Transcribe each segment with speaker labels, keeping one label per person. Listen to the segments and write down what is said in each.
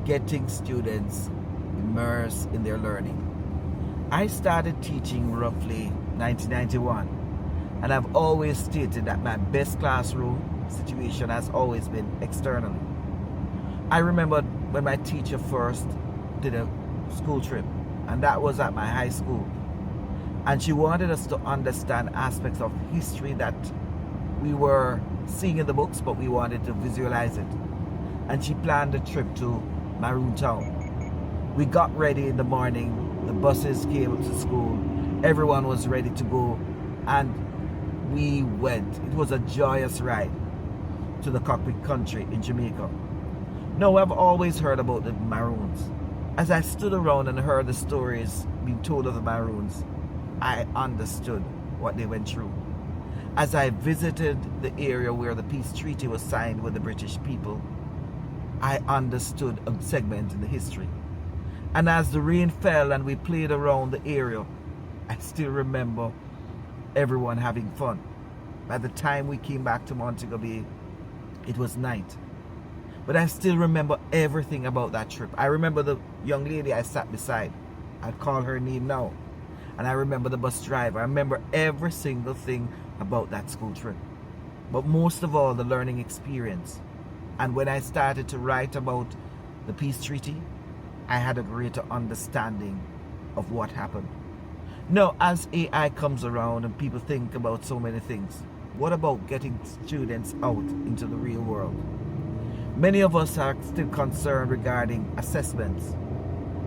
Speaker 1: getting students immersed in their learning. I started teaching roughly 1991, and I've always stated that my best classroom situation has always been externally. I remember when my teacher first did a school trip, and that was at my high school. And she wanted us to understand aspects of history that we were seeing in the books, but we wanted to visualize it. And she planned a trip to Maroon Town. We got ready in the morning, the buses came up to school, everyone was ready to go, and we went. It was a joyous ride to the cockpit country in Jamaica. Now, I've always heard about the Maroons. As I stood around and heard the stories being told of the Maroons, I understood what they went through. As I visited the area where the peace treaty was signed with the British people, I understood a segment in the history. And as the rain fell and we played around the area, I still remember everyone having fun. By the time we came back to Montego Bay, it was night. But I still remember everything about that trip. I remember the young lady I sat beside. I'd call her name now. And I remember the bus driver. I remember every single thing about that school trip. But most of all, the learning experience. And when I started to write about the peace treaty, I had a greater understanding of what happened. Now, as AI comes around and people think about so many things, what about getting students out into the real world? Many of us are still concerned regarding assessments.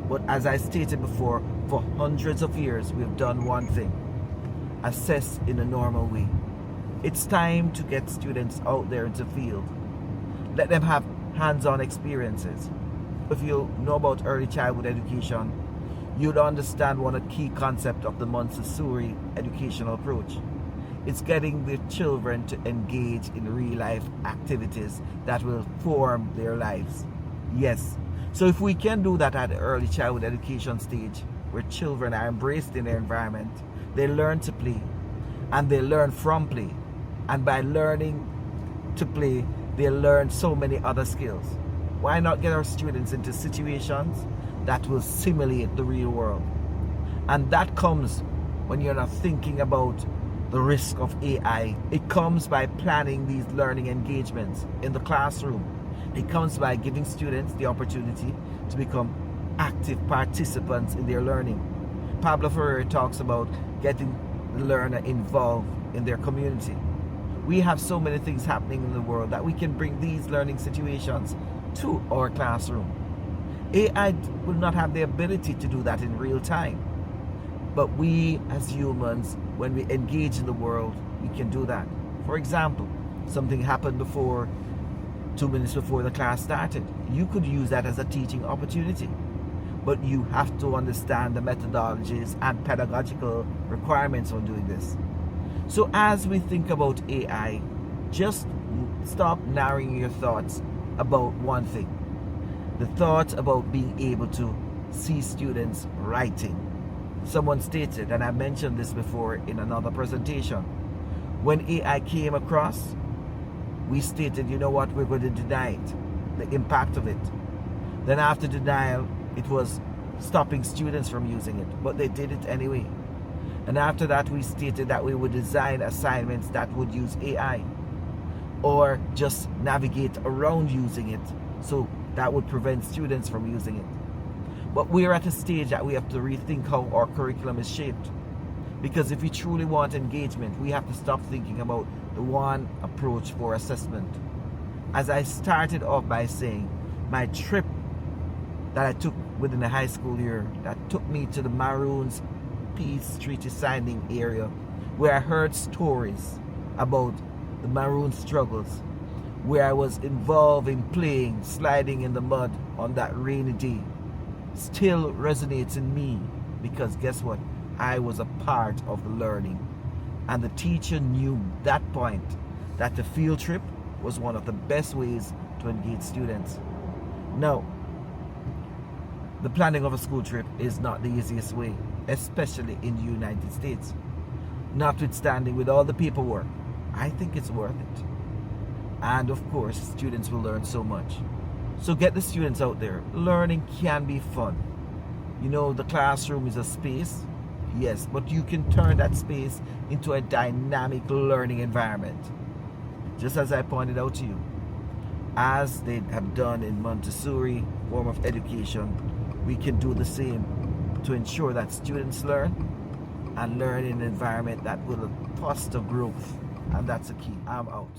Speaker 1: But as I stated before, for hundreds of years, we've done one thing: assess in a normal way. It's time to get students out there into the field. Let them have hands-on experiences. If you know about early childhood education, you'd understand one of the key concepts of the Montessori educational approach. It's getting the children to engage in real-life activities that will form their lives. Yes. So if we can do that at the early childhood education stage, where children are embraced in their environment, they learn to play, and they learn from play. And by learning to play, they learn so many other skills. Why not get our students into situations that will simulate the real world? And that comes when you're not thinking about the risk of AI. It comes by planning these learning engagements in the classroom. It comes by giving students the opportunity to become active participants in their learning. Pablo Freire talks about getting the learner involved in their community. We have so many things happening in the world that we can bring these learning situations to our classroom. AI will not have the ability to do that in real time. But we as humans, when we engage in the world, we can do that. For example, something happened 2 minutes before the class started. You could use that as a teaching opportunity. But you have to understand the methodologies and pedagogical requirements on doing this. So as we think about AI, just stop narrowing your thoughts about one thing. The thought about being able to see students writing. Someone stated, and I mentioned this before in another presentation, when AI came across, we stated, you know what, we're going to deny it, the impact of it. Then after denial, it was stopping students from using it, but they did it anyway. And after that, we stated that we would design assignments that would use AI, or just navigate around using it, so that would prevent students from using it. But we're at a stage that we have to rethink how our curriculum is shaped. Because if we truly want engagement, we have to stop thinking about the one approach for assessment. As I started off by saying, my trip that I took within the high school year, that took me to the Maroons peace treaty signing area, where I heard stories about the Maroon struggles, where I was involved in playing, sliding in the mud on that rainy day, still resonates in me, because guess what? I was a part of the learning. And the teacher knew that point, that the field trip was one of the best ways to engage students. Now, the planning of a school trip is not the easiest way, especially in the United States. Notwithstanding, with all the paperwork, I think it's worth it. And of course, students will learn so much. So get the students out there. Learning can be fun. You know, the classroom is a space, yes, but you can turn that space into a dynamic learning environment. Just as I pointed out to you, as they have done in Montessori form of education, we can do the same to ensure that students learn and learn in an environment that will foster growth. And that's the key. I'm out.